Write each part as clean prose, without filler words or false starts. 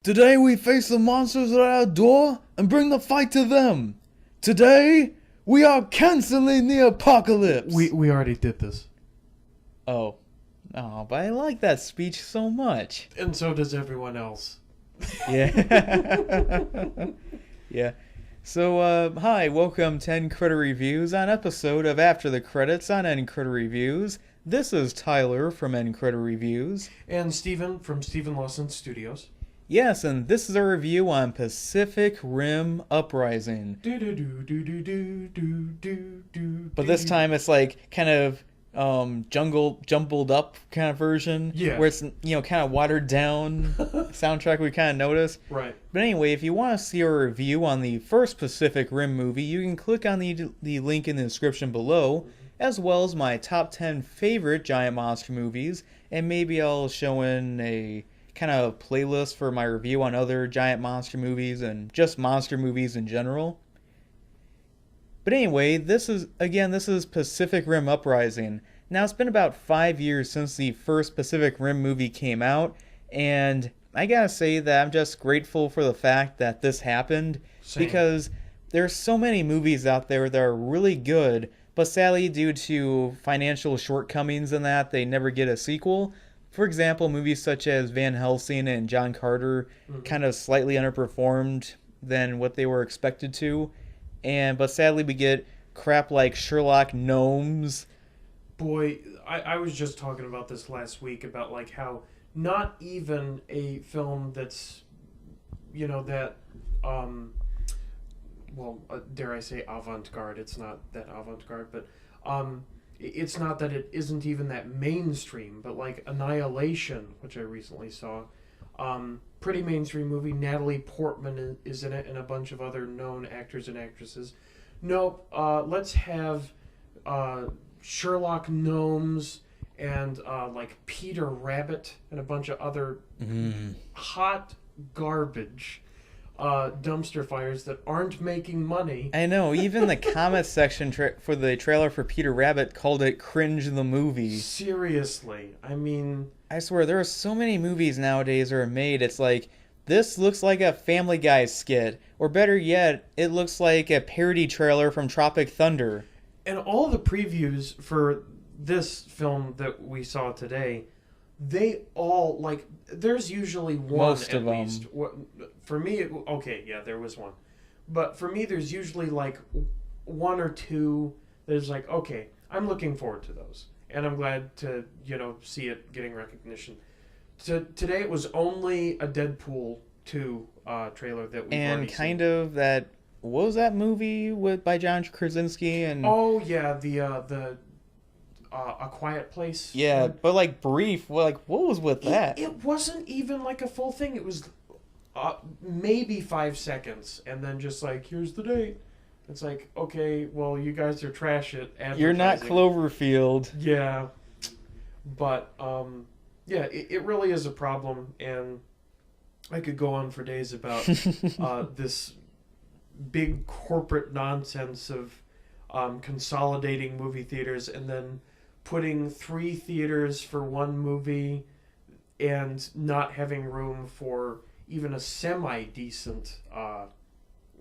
Today we face the monsters at our door and bring the fight to them. Today, we are canceling the apocalypse. We already did this. Oh, but I like that speech so much. And so does everyone else. Yeah. Yeah. So, hi, welcome to End Credit Reviews on episode of After the Credits on End Credit Reviews. This is Tyler from End Credit Reviews. And Steven from Steven Lawson Studios. Yes, and this is a review on Pacific Rim Uprising. But this time it's like kind of jumbled up kind of version. Yeah. Where it's, kind of watered down soundtrack we kind of notice. Right. But anyway, if you want to see a review on the first Pacific Rim movie, you can click on the link in the description below, as well as my top 10 favorite giant monster movies, and maybe I'll show in a kind of playlist for my review on other giant monster movies and just monster movies in general. But anyway, this is Pacific Rim Uprising. Now, it's been about 5 years since the first Pacific Rim movie came out, and I gotta say that I'm just grateful for the fact that this happened. Same. Because there's so many movies out there that are really good, but sadly, due to financial shortcomings in that, they never get a sequel. For example, movies such as Van Helsing and John Carter kind of slightly underperformed than what they were expected to. But sadly, we get crap like Sherlock Gnomes. Boy, I was just talking about this last week about like how not even a film that's, dare I say avant-garde. It's not that avant-garde, but it's not that it isn't even that mainstream, but like Annihilation, which I recently saw, pretty mainstream movie. Natalie Portman is in it, and a bunch of other known actors and actresses. Nope, let's have Sherlock Gnomes and like Peter Rabbit and a bunch of other hot garbage dumpster fires that aren't making money. I know, even the comment section for the trailer for Peter Rabbit called it cringe the movie. Seriously, I mean, I swear, there are so many movies nowadays that are made, it's like, this looks like a Family Guy skit, or better yet, it looks like a parody trailer from Tropic Thunder. and all the previews for this film that we saw today, they all, like, there's usually one Most at of them. least. For me, okay, yeah, there was one. But for me, there's usually, like, one or two that is like, okay, I'm looking forward to those. And I'm glad to, see it getting recognition. Today, it was only a Deadpool 2 trailer that we've already And seen. kind of that, what was that movie by John Krasinski? And Oh, yeah, the A Quiet Place. yeah, but like brief, what was with that? It wasn't even like a full thing. It was maybe 5 seconds, and then just like, here's the date. It's like, okay, well, you guys are trash at advertising. You're not Cloverfield. Yeah, but yeah, it really is a problem, and I could go on for days about this big corporate nonsense of consolidating movie theaters and then putting 3 theaters for one movie and not having room for even a semi-decent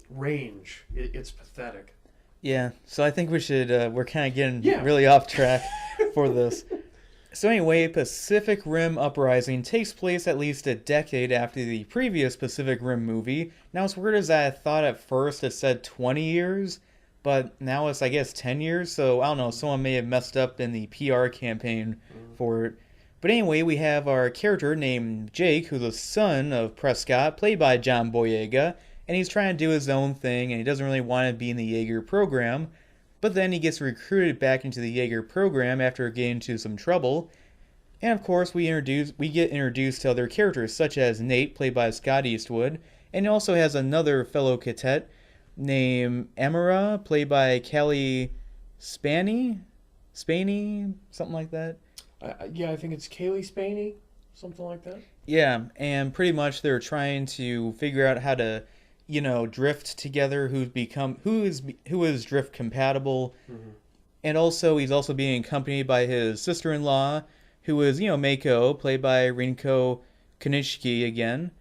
range. It's pathetic. Yeah, so I think we should, we're kind of getting Yeah. really off track for this. So anyway, Pacific Rim Uprising takes place at least a decade after the previous Pacific Rim movie. Now, as weird as I thought at first it said 20 years, but now it's, I guess, 10 years, so I don't know, someone may have messed up in the PR campaign for it. But anyway, we have our character named Jake, who's the son of Prescott, played by John Boyega, and he's trying to do his own thing, and he doesn't really want to be in the Jaeger program. But then he gets recruited back into the Jaeger program after getting into some trouble. And of course, we get introduced to other characters, such as Nate, played by Scott Eastwood, and he also has another fellow cadet named Amara, played by Kelly Spaney, something like that. Yeah, I think it's Kaylee Spaney, something like that. Yeah, and pretty much they're trying to figure out how to, drift together. Who is drift compatible, and also he's also being accompanied by his sister-in-law, who is Mako, played by Rinko Kanishiki again.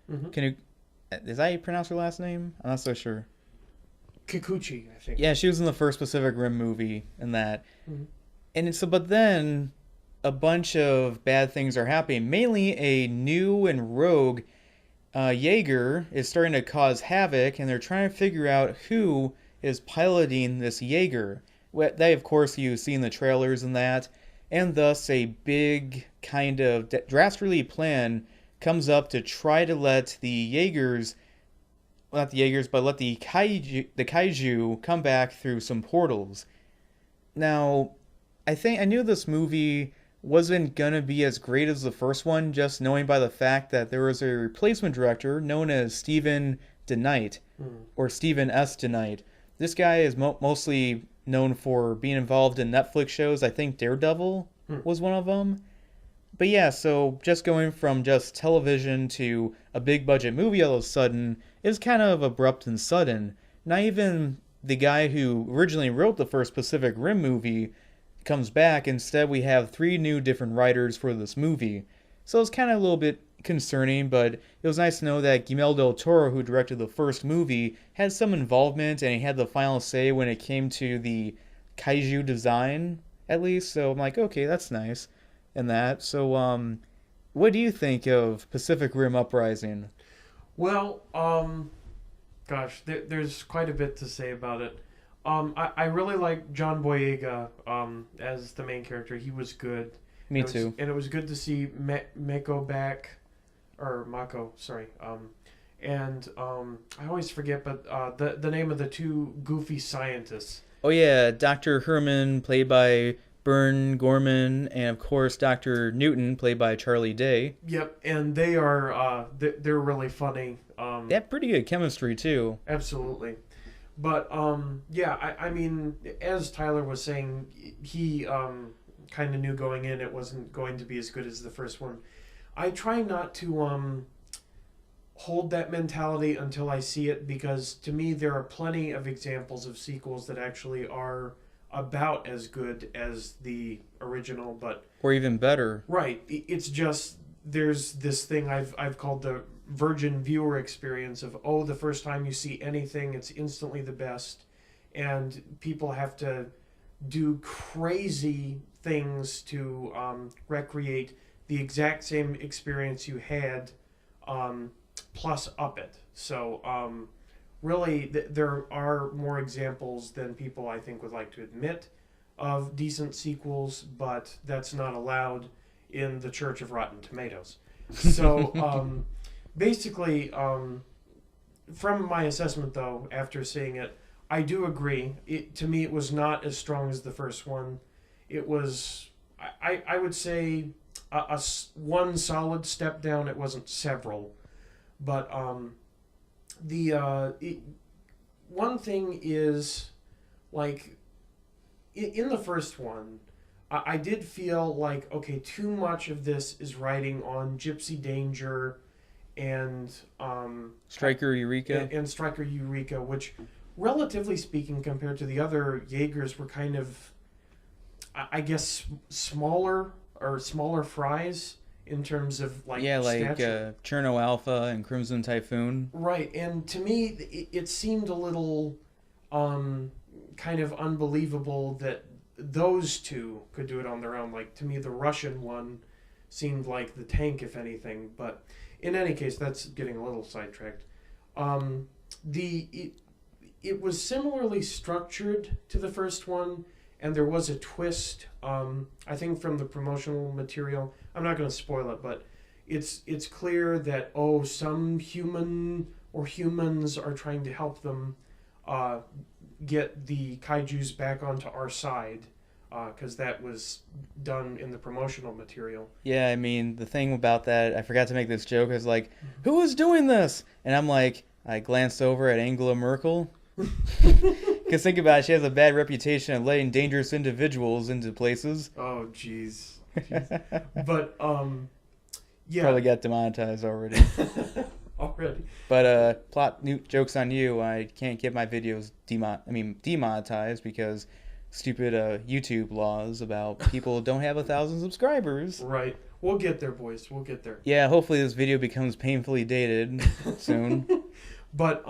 Is that how you pronounce her last name? I'm not so sure. Kikuchi, I think. Yeah, she was in the first Pacific Rim movie and that. Mhm. And so, but then a bunch of bad things are happening. Mainly a new and rogue Jaeger is starting to cause havoc, and they're trying to figure out who is piloting this Jaeger. They, of course, you see in the trailers and that, and thus a big kind of drastically plan comes up to try to let the Jaegers, well, not the Jaegers, but let the kaiju come back through some portals. Now, I think I knew this movie wasn't gonna be as great as the first one, just knowing by the fact that there was a replacement director known as Stephen DeKnight, or Stephen S. DeKnight. This guy is mostly known for being involved in Netflix shows. I think Daredevil was one of them. But yeah, so just going from just television to a big budget movie all of a sudden is kind of abrupt and sudden. Not even the guy who originally wrote the first Pacific Rim movie comes back. Instead, we have three new different writers for this movie. So it's kind of a little bit concerning, but it was nice to know that Guillermo del Toro, who directed the first movie, had some involvement and he had the final say when it came to the kaiju design, at least. So I'm like, okay, that's nice. And that. So, what do you think of Pacific Rim Uprising? Well, gosh, there's quite a bit to say about it. I really like John Boyega as the main character. He was good. Me too. And it was good to see Mako back, or Mako, sorry. And I always forget, but the name of the two goofy scientists. Oh yeah, Dr. Herman, played by Bern Gorman, and of course Dr. Newton, played by Charlie Day. Yep, and they are they're really funny. They have pretty good chemistry too. Absolutely. But yeah, I mean, as Tyler was saying, he kind of knew going in it wasn't going to be as good as the first one. I try not to hold that mentality until I see it, because to me there are plenty of examples of sequels that actually are about as good as the original, but or even better. Right. It's just there's this thing I've called the virgin viewer experience of, oh, the first time you see anything, it's instantly the best, and people have to do crazy things to recreate the exact same experience you had, plus up it. So really, there are more examples than people, I think, would like to admit of decent sequels, but that's not allowed in the Church of Rotten Tomatoes. So basically, from my assessment, though, after seeing it, I do agree. To me, it was not as strong as the first one. It was, I would say, a one solid step down. It wasn't several. But one thing is, like, in the first one, I did feel like, okay, too much of this is riding on Gypsy Danger and Striker Eureka. And Striker Eureka, which, relatively speaking, compared to the other Jaegers, were kind of, I guess, smaller fries in terms of like Cherno Alpha and Crimson Typhoon. Right, and to me, it seemed a little kind of unbelievable that those two could do it on their own. Like, to me, the Russian one seemed like the tank, if anything. But in any case, that's getting a little sidetracked. It was similarly structured to the first one, and there was a twist. I think from the promotional material, I'm not going to spoil it, but it's clear that some human or humans are trying to help them get the kaijus back onto our side, because that was done in the promotional material. Yeah, I mean, the thing about that, I forgot to make this joke, is like, who is doing this? And I'm like, I glanced over at Angela Merkel. Because think about it, she has a bad reputation of letting dangerous individuals into places. Oh, jeez. But, yeah. Probably got demonetized already. Already. But jokes on you. I can't get my videos demonetized because stupid YouTube laws about people don't have 1,000 subscribers. Right. We'll get there, boys. We'll get there. Yeah, hopefully this video becomes painfully dated soon. But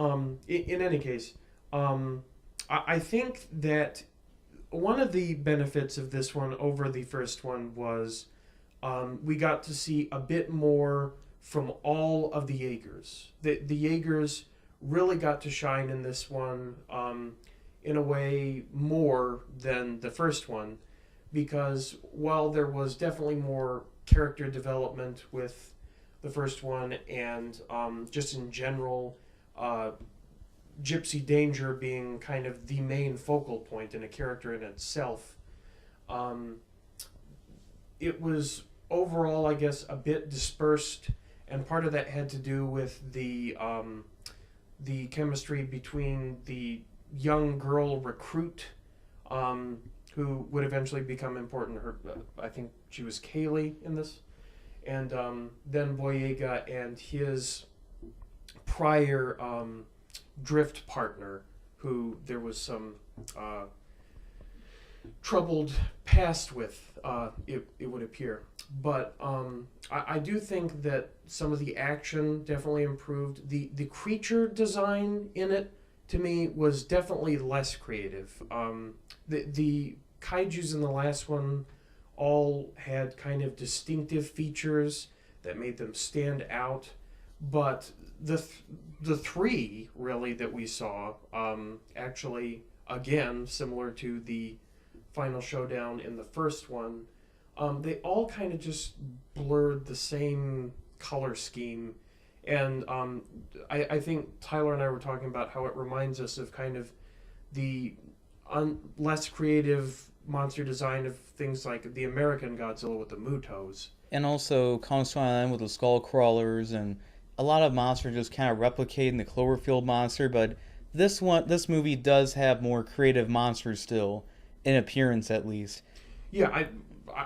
in any case, I think that one of the benefits of this one over the first one was we got to see a bit more from all of the Jaegers. The Jaegers really got to shine in this one in a way more than the first one, because while there was definitely more character development with the first one, and just in general, Gypsy Danger being kind of the main focal point and a character in itself, it was overall, I guess, a bit dispersed, and part of that had to do with the chemistry between the young girl recruit, who would eventually become important. Her, I think she was Kaylee in this, and then Boyega and his prior drift partner, who there was some troubled past with, it would appear. But I do think that some of the action definitely improved. The creature design in it, to me, was definitely less creative. The kaijus in the last one all had kind of distinctive features that made them stand out. But the three, really, that we saw, actually, again, similar to the final showdown in the first one, they all kind of just blurred the same color scheme. And I think Tyler and I were talking about how it reminds us of kind of the less creative monster design of things like the American Godzilla with the Mutos. And also Kong Skull Island with the skull crawlers, and a lot of monsters just kind of replicating the Cloverfield monster. But this movie does have more creative monsters still, in appearance at least. Yeah,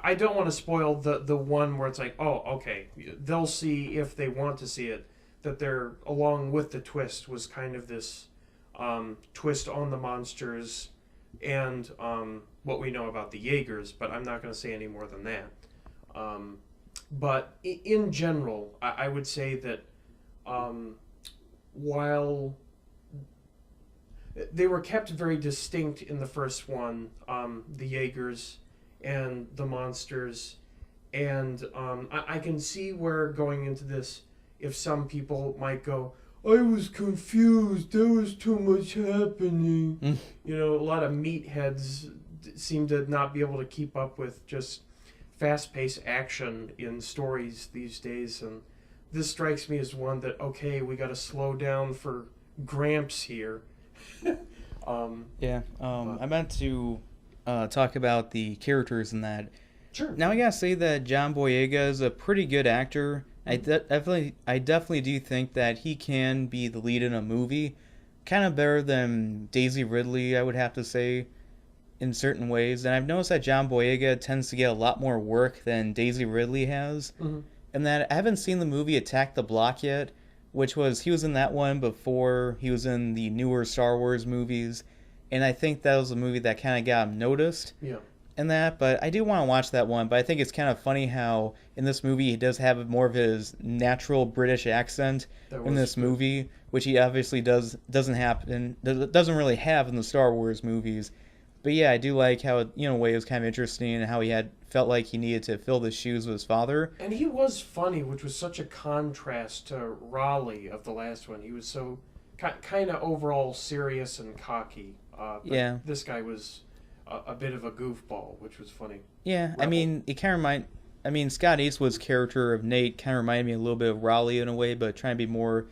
I don't want to spoil the one where it's like, oh, okay, they'll see if they want to see it, that they're, along with the twist, was kind of this twist on the monsters and what we know about the Jaegers, but I'm not going to say any more than that. But in general, I would say that while they were kept very distinct in the first one, the Jaegers and the monsters, and I can see where, going into this, if some people might go, I was confused, there was too much happening. You know, a lot of meatheads seem to not be able to keep up with just fast-paced action in stories these days, and this strikes me as one that, okay, we got to slow down for Gramps here. I meant to talk about the characters in that. Sure. Now I gotta say that John Boyega is a pretty good actor. I definitely do think that he can be the lead in a movie, kind of better than Daisy Ridley, I would have to say, in certain ways. And I've noticed that John Boyega tends to get a lot more work than Daisy Ridley has. Mm-hmm. And that I haven't seen the movie Attack the Block yet, he was in that one before he was in the newer Star Wars movies, and I think that was a movie that kind of got him noticed. Yeah. In that, but I do want to watch that one. But I think it's kind of funny how in this movie he does have more of his natural British accent in this movie, which he obviously doesn't really have in the Star Wars movies. But yeah, I do like how it, in a way, it was kind of interesting, and how he felt like he needed to fill the shoes of his father. And he was funny, which was such a contrast to Raleigh of the last one. He was so kind of overall serious and cocky. But yeah. This guy was a bit of a goofball, which was funny. Yeah, Rebel. I mean, it kind of Scott Eastwood's character of Nate kind of reminded me a little bit of Raleigh in a way, but trying to be more,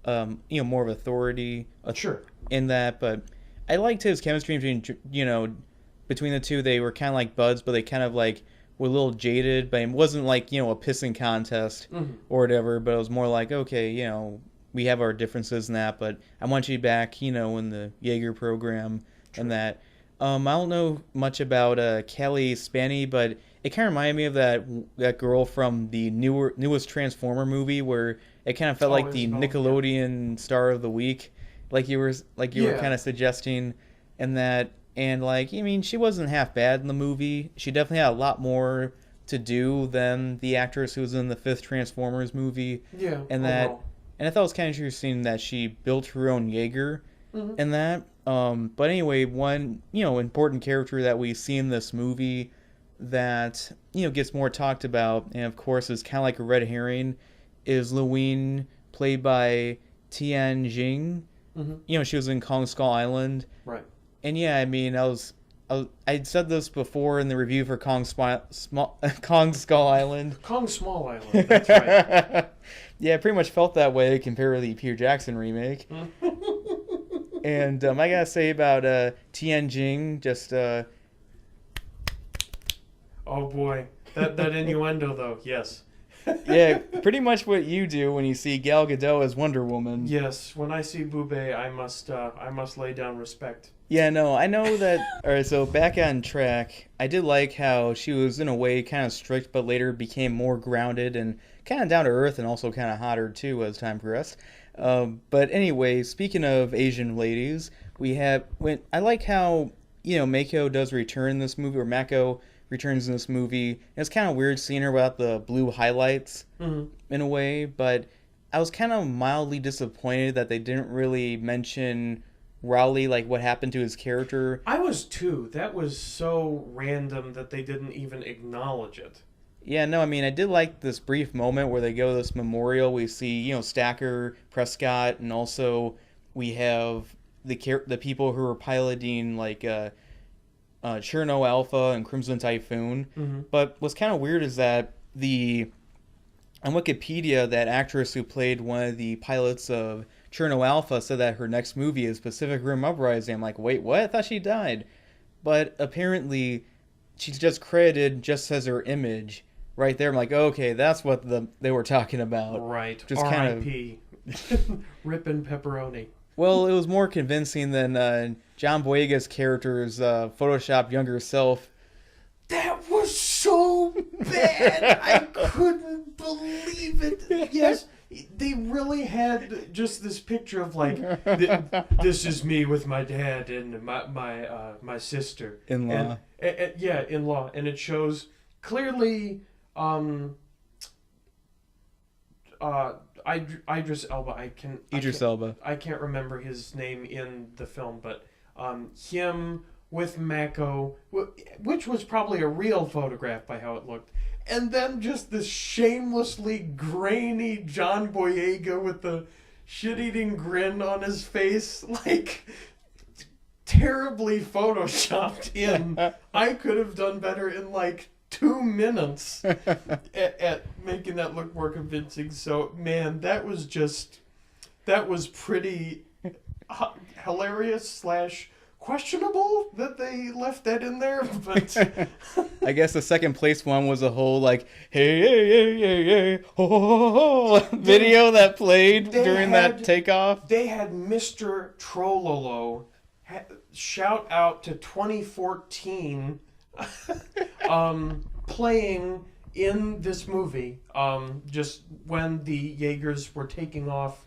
more of authority. Sure. In that, but I liked his chemistry between the two. They were kind of like buds, but they kind of like were a little jaded. But it wasn't like a pissing contest or whatever. But it was more like, okay, we have our differences in that, but I want you back, in the Jaeger program. True. And that. I don't know much about Kelly Spanny, but it kind of reminded me of that girl from the newest Transformer movie, where it kind of felt like the Nickelodeon Star of the Week, like you were kind of suggesting, and that, and she wasn't half bad in the movie. She definitely had a lot more to do than the actress who was in the fifth Transformers movie. Yeah. And that, And I thought it was kind of interesting that she built her own Jaeger Mm-hmm. in that. But anyway, one, important character that we see in this movie that, gets more talked about, and of course is kind of like a red herring, is Luwin, played by Tian Jing. Mm-hmm. She was in Kong Skull Island. Right. And yeah, I mean, I'd said this before in the review for Kong Skull Island. Kong Small Island. That's right. Yeah, I pretty much felt that way compared to the Peter Jackson remake. And I gotta say about Tianjing, just Oh boy, that innuendo though. Yes. yeah, pretty much what you do when you see Gal Gadot as Wonder Woman. Yes, when I see Boubet, I must lay down respect. Yeah, no, I know that. All right, so back on track, I did like how she was in a way kind of strict, but later became more grounded and kind of down to earth, and also kind of hotter too as time progressed. But anyway, speaking of Asian ladies, I like how Mako does return in this movie, or Mako returns in this movie. It's kind of weird seeing her without the blue highlights in a way, but I was kind of mildly disappointed that they didn't really mention Rowley, like what happened to his character. I was too. That was so random that they didn't even acknowledge it. Yeah, no, I mean, I did like this brief moment where they go to this memorial. We see, Stacker, Prescott, and also we have the people who are piloting, like, Cherno Alpha and Crimson Typhoon. Mm-hmm. But what's kind of weird is that on Wikipedia, that actress who played one of the pilots of Cherno Alpha said that her next movie is Pacific Rim Uprising. I'm like, wait, what? I thought she died. But apparently, she's just credited just as her image right there. I'm like, okay, that's what they were talking about. Right. Just R.I.P. Rippin' pepperoni. Well, it was more convincing than John Boyega's character's Photoshop younger self. That was so bad. I couldn't believe it. Yes, they really had just this picture of like, this is me with my dad and my sister. In-law. And, yeah, in-law. And it shows clearly Idris Elba. Idris Elba. I can't remember his name in the film, but him with Mako, which was probably a real photograph by how it looked. And then just this shamelessly grainy John Boyega with the shit-eating grin on his face, like terribly photoshopped in. I could have done better in like 2 minutes at making that look more convincing. So, man, that was pretty hilarious / questionable that they left that in there, but I guess the second place one was a whole like hey ho, ho, ho, ho, video that played during that takeoff. They had Mr. Trollolo shout out to 2014 playing in this movie, just when the Jaegers were taking off,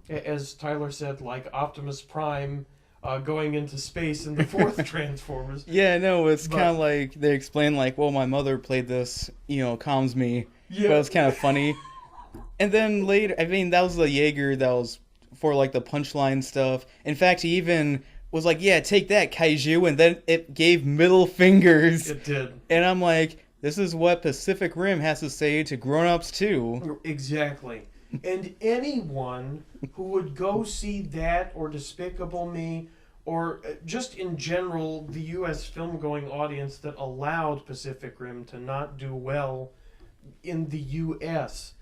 as Tyler said, like Optimus Prime going into space in the fourth Transformers. Yeah, no, it's kind of like they explain like, well, my mother played this, calms me. Yeah. But it was kind of funny. And then later, I mean, that was the Jaeger that was for like the punchline stuff. In fact, he even was like, yeah, take that, Kaiju, and then it gave middle fingers. It did. And I'm like, this is what Pacific Rim has to say to grown-ups too. Exactly. And anyone who would go see that, or Despicable Me, or just in general the U.S. film-going audience that allowed Pacific Rim to not do well in the U.S.,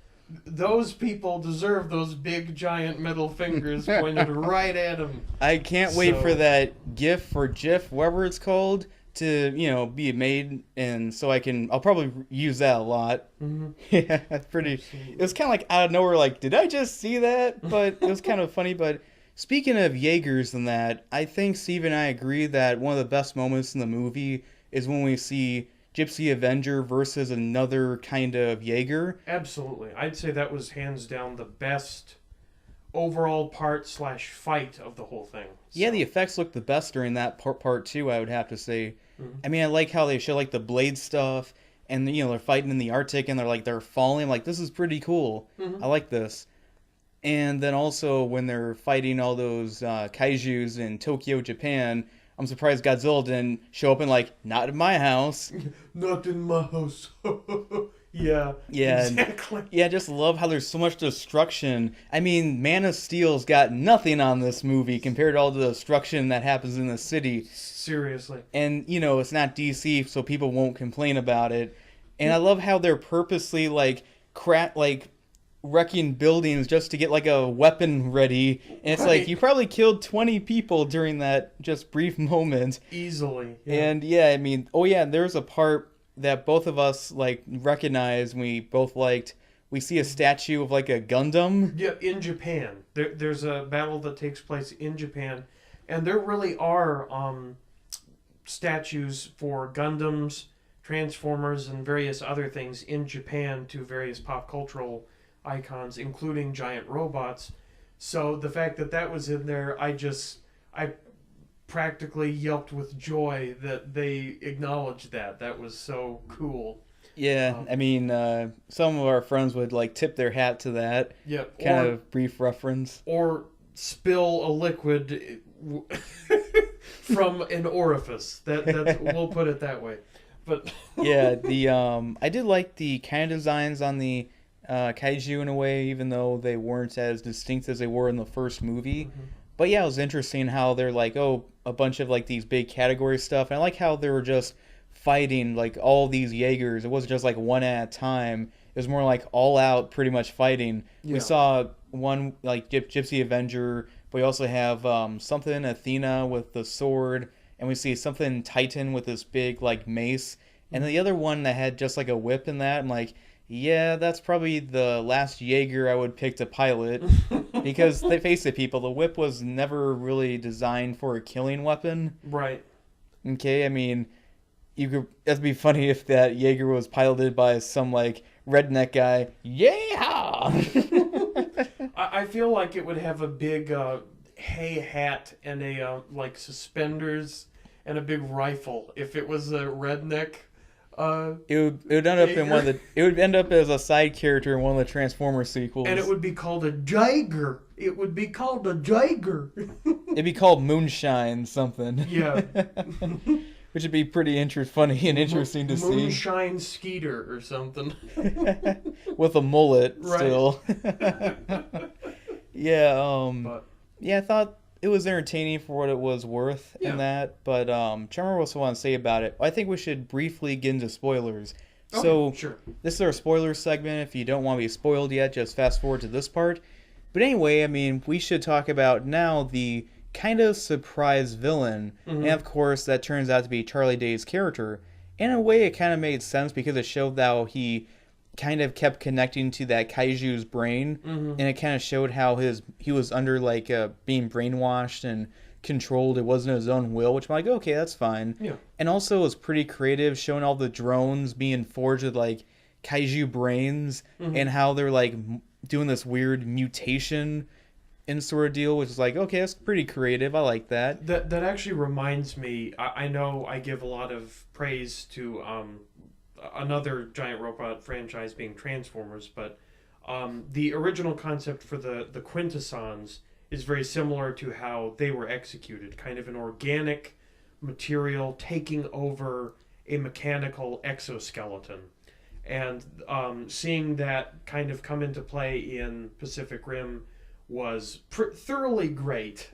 those people deserve those big giant middle fingers pointed right at them. I can't wait for that GIF or GIF, whatever it's called, to be made, and so I'll probably use that a lot. Mm-hmm. Yeah, that's pretty. Absolutely. It was kind of like out of nowhere, like, did I just see that? But it was kind of funny. But speaking of Jaegers and that, I think Steve and I agree that one of the best moments in the movie is when we see Gypsy Avenger versus another kind of Jaeger. Absolutely, I'd say that was hands down the best overall part / fight of the whole thing. So. Yeah, the effects look the best during that part too, I would have to say. Mm-hmm. I mean, I like how they show like the blade stuff, and they're fighting in the Arctic, and they're falling. Like, this is pretty cool. Mm-hmm. I like this. And then also when they're fighting all those kaijus in Tokyo, Japan, I'm surprised Godzilla didn't show up and like, not in my house. Not in my house. Yeah, Yeah, and exactly. yeah, I just love how there's so much destruction. I mean, Man of Steel's got nothing on this movie compared to all the destruction that happens in the city. Seriously. And it's not DC, so people won't complain about it. And I love how they're purposely like wrecking buildings just to get like a weapon ready. And it's like Right. you probably killed 20 people during that just brief moment. Easily. Yeah. And yeah, I mean, oh yeah, there's a part that both of us like recognize and we both liked. We see a statue of like a Gundam. Yeah, in Japan. There's a battle that takes place in Japan, and there really are statues for Gundams, Transformers, and various other things in Japan to various pop cultural icons, including giant robots. So the fact that that was in there, I practically yelped with joy that they acknowledged that. That was so cool. Yeah, I mean, some of our friends would like tip their hat to that Yep. kind of brief reference. Or spill a liquid from an orifice. That's we'll put it that way. But Yeah, the I did like the kind of designs on the kaiju in a way, even though they weren't as distinct as they were in the first movie. But yeah, it was interesting how they're like, oh, a bunch of like these big category stuff. And I like how they were just fighting like all these Jaegers. It wasn't just like one at a time. It was more like all out, pretty much fighting. Yeah. We saw one like Gypsy Avenger, but we also have something Athena with the sword, and we see something Titan with this big like mace, and the other one that had just like a whip in that. I'm like, yeah, that's probably the last Jaeger I would pick to pilot. Because they face it, people, the whip was never really designed for a killing weapon. right. Okay, I mean, it'd be funny if that Jaeger was piloted by some like redneck guy. Yeah. I feel like it would have a big hay hat and a like suspenders and a big rifle if it was a redneck. It would end up in one of the. It would end up as a side character in one of the Transformers sequels. And it would be called a Jaeger. It would be called a Jaeger. It'd be called Moonshine something. Yeah. Which would be pretty funny and interesting to see. Moonshine Skeeter or something. With a mullet Right. still. Yeah. But Yeah, I thought it was entertaining for what it was worth Yeah. in that. But trying to remember what else I want to say about it. I think we should briefly get into spoilers. So okay, sure. this is our spoiler segment. If you don't want to be spoiled yet, just fast forward to this part. But anyway, I mean, we should talk about now the kind of surprise villain. And of course, that turns out to be Charlie Day's character. In a way, it kind of made sense because it showed how he kind of kept connecting to that kaiju's brain. And it kind of showed how he was under like being brainwashed and controlled. It wasn't his own will, which I'm like, okay, that's fine. Yeah. And also it was pretty creative, showing all the drones being forged with like kaiju brains and how they're like doing this weird mutation and sort of deal, which is like, okay, that's pretty creative. I like that. That actually reminds me. I know I give a lot of praise to another giant robot franchise being Transformers, but the original concept for the Quintessons is very similar to how they were executed. Kind of an organic material taking over a mechanical exoskeleton. And seeing that kind of come into play in Pacific Rim was thoroughly great.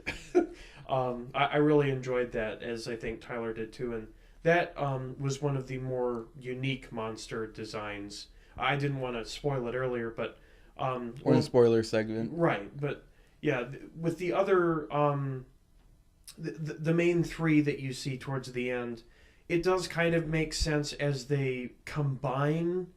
I really enjoyed that, as I think Tyler did too. And that was one of the more unique monster designs. I didn't want to spoil it earlier, but... Or the spoiler segment. Right, but yeah, with the other... the main three that you see towards the end, it does kind of make sense as they combine.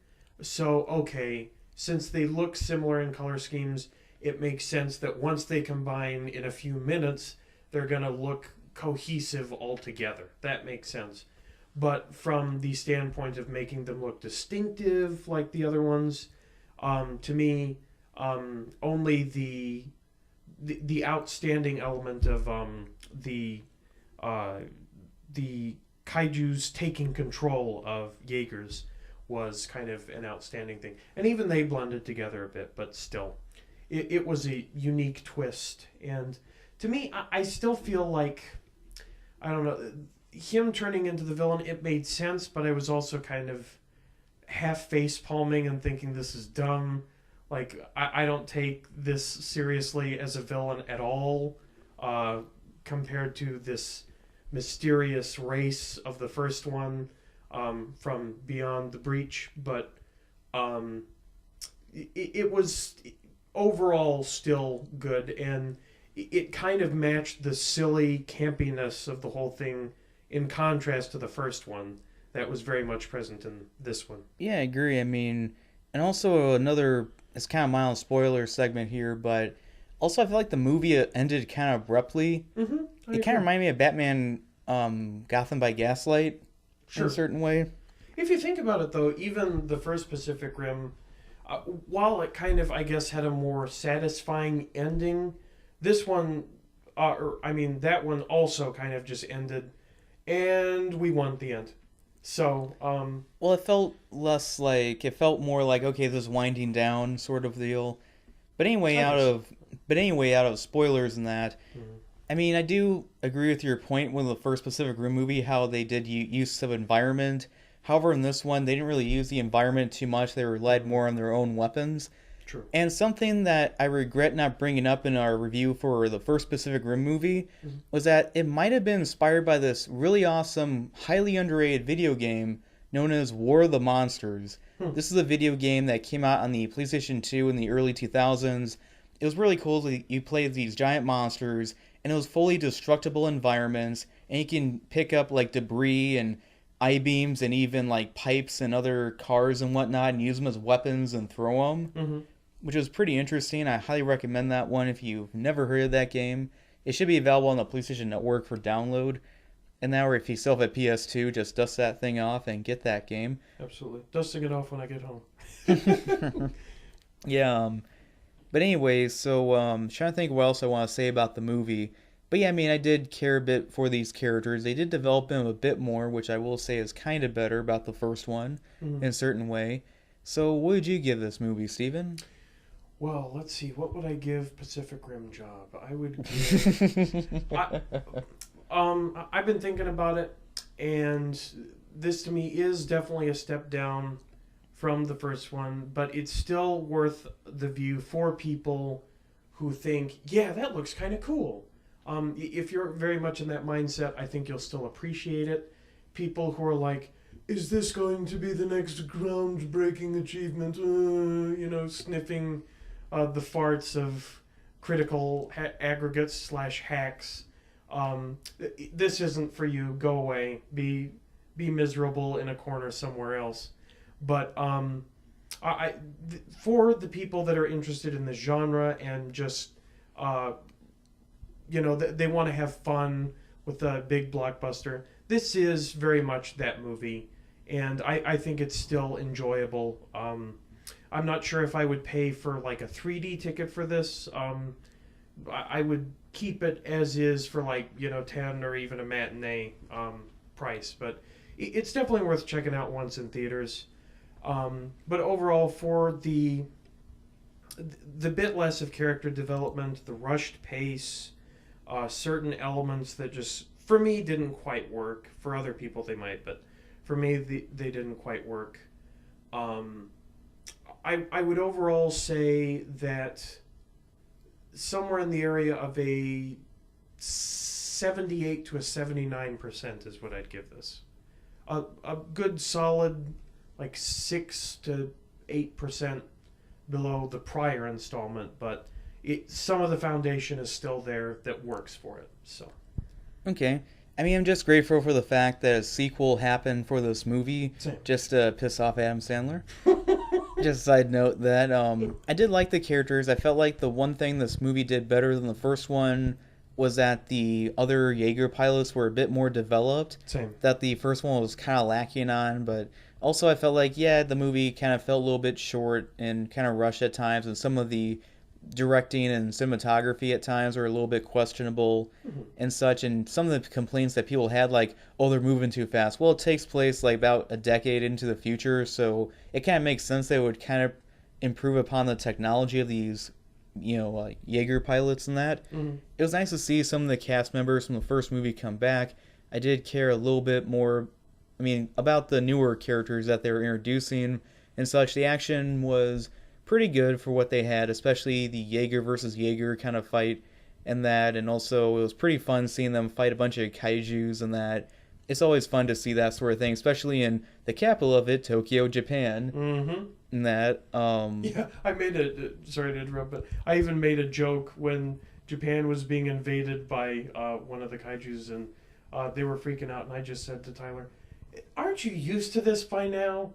So, okay, since they look similar in color schemes, it makes sense that once they combine in a few minutes, they're going to look cohesive altogether. That makes sense. But from the standpoint of making them look distinctive like the other ones, to me, only the outstanding element of the kaiju's taking control of Jaegers was kind of an outstanding thing. And even they blended together a bit, but still. it was a unique twist. And to me, I still feel like, I don't know, him turning into the villain, it made sense, but I was also kind of half face palming and thinking this is dumb. Like, I don't take this seriously as a villain at all, compared to this mysterious race of the first one, from Beyond the Breach. But it was overall still good, and it kind of matched the silly campiness of the whole thing in contrast to the first one that was very much present in this one. Yeah, I agree. I mean, and also another, it's kind of mild spoiler segment here, but also I feel like the movie ended kind of abruptly. Mm-hmm. It kind of reminded me of Batman Gotham by Gaslight in Sure. a certain way. If you think about it, though, even the first Pacific Rim, while it kind of, I guess, had a more satisfying ending, this one, that one also kind of just ended, and we won at the end. So, Well, it felt less like, it felt more like, okay, this is winding down sort of deal. But anyway, I out guess. of out of spoilers and that, Mhm. I mean, I do agree with your point with the first Pacific Rim movie, how they did use of environment. However, in this one, they didn't really use the environment too much. They relied more on their own weapons. True. And something that I regret not bringing up in our review for the first Pacific Rim movie Mhm. was that it might have been inspired by this really awesome, highly underrated video game known as War of the Monsters. Hmm. This is a video game that came out on the PlayStation 2 in the early 2000s. It was really cool. You played these giant monsters, and it was fully destructible environments, and you can pick up like debris and I-beams and even like pipes and other cars and whatnot and use them as weapons and throw them, Mm-hmm. which was pretty interesting. I highly recommend that one if you've never heard of that game. It should be available on the PlayStation Network for download. And now, if you still have a PS2, just dust that thing off and get that game. Absolutely. Dusting it off when I get home. Yeah, but anyways, so trying to think what else I want to say about the movie. But yeah, I mean, I did care a bit for these characters. They did develop them a bit more, which I will say is kind of better about the first one Mhm. in a certain way. So, what would you give this movie, Steven? Well, let's see. What would I give Pacific Rim job? I would give. I've been thinking about it, and this to me is definitely a step down from the first one, but it's still worth the view for people who think, yeah, that looks kind of cool. If you're very much in that mindset, I think you'll still appreciate it. People who are like, is this going to be the next groundbreaking achievement? Sniffing the farts of critical aggregates slash hacks. This isn't for you. Go away. Be miserable in a corner somewhere else. But for the people that are interested in the genre and just they want to have fun with a big blockbuster, this is very much that movie, and I think it's still enjoyable. I'm not sure if I would pay for like a 3D ticket for this. I would keep it as is for 10 or even a matinee price, but it's definitely worth checking out once in theaters. But overall, for the bit less of character development, the rushed pace, certain elements that just for me didn't quite work. For other people they might, but for me they didn't quite work. I would overall say that somewhere in the area of a 78 to a 79% is what I'd give this. A good solid 6 to 8% below the prior installment, but some of the foundation is still there that works for it. So Okay. I mean, I'm just grateful for the fact that a sequel happened for this movie, Same. just to piss off Adam Sandler. Just a side note that I did like the characters. I felt like the one thing this movie did better than the first one was that the other Jaeger pilots were a bit more developed. Same. That the first one was kind of lacking on, but also I felt like, yeah, the movie kind of felt a little bit short and kind of rushed at times, and some of the directing and cinematography at times were a little bit questionable and such, and some of the complaints that people had, like, oh, they're moving too fast. Well, it takes place like about a decade into the future, so it kind of makes sense they would kind of improve upon the technology of these like Jaeger pilots and that. Mm-hmm. It was nice to see some of the cast members from the first movie come back. I did care a little bit more, about the newer characters that they were introducing and such. The action was pretty good for what they had, especially the Jaeger versus Jaeger kind of fight and that. And also, it was pretty fun seeing them fight a bunch of kaijus and that. It's always fun to see that sort of thing, especially in the capital of it, Tokyo, Japan. Mm-hmm. And that. Yeah, I made sorry to interrupt, but I even made a joke when Japan was being invaded by one of the kaijus, and they were freaking out, and I just said to Tyler, "Aren't you used to this by now?"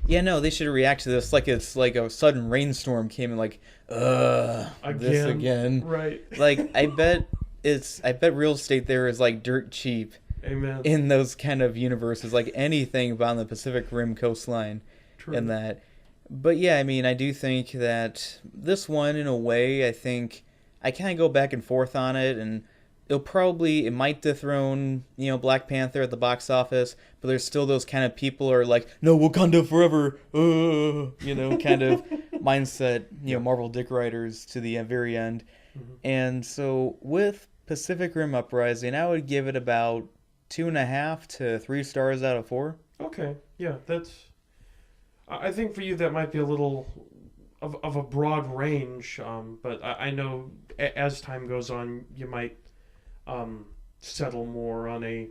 Yeah, no, they should react to this like it's like a sudden rainstorm came and like, this again. Right. Like, I bet real estate there is like dirt cheap. Amen. In those kind of universes, like anything about the Pacific Rim coastline. True. And that. But yeah, I do think that this one, in a way, I think I kind of go back and forth on it, and it might dethrone, Black Panther at the box office, but there's still those kind of people who are like, no, Wakanda forever, kind of mindset, Marvel dick writers to the very end. Mm-hmm. And so with Pacific Rim Uprising, I would give it about 2.5 to 3 stars out of 4. Okay, yeah, I think for you that might be a little of a broad range, but I know as time goes on, you might settle more on a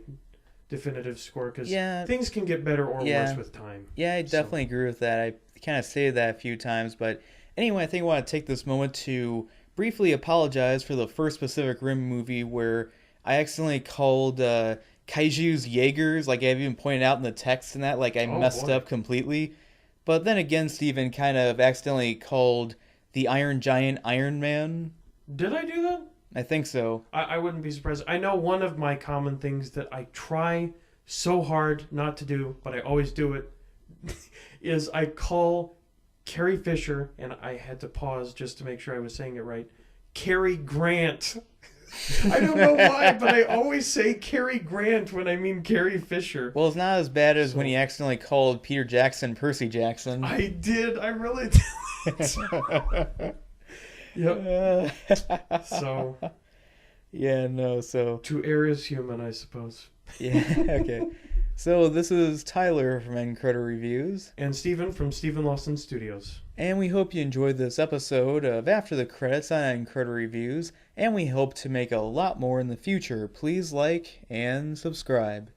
definitive score, because things can get better or worse with time. Yeah, I definitely agree with that. I kind of stated that a few times, but anyway, I think I want to take this moment to briefly apologize for the first Pacific Rim movie where I accidentally called kaijus Jaegers, like I've even pointed out in the text and that, like I messed up completely. But then again, Steven kind of accidentally called the Iron Giant Iron Man. Did I do that? I think so. I wouldn't be surprised. I know one of my common things that I try so hard not to do, but I always do it, is I call Carrie Fisher, and I had to pause just to make sure I was saying it right, Cary Grant. I don't know why, but I always say Cary Grant when I mean Carrie Fisher. Well, it's not as bad as when he accidentally called Peter Jackson Percy Jackson. I did. I really did. Yep. So. Yeah, no, so. To err is human, I suppose. Yeah, okay. So this is Tyler from Incredible Reviews. And Steven from Steven Lawson Studios. And we hope you enjoyed this episode of After the Credits on Incredible Reviews, and we hope to make a lot more in the future. Please like and subscribe.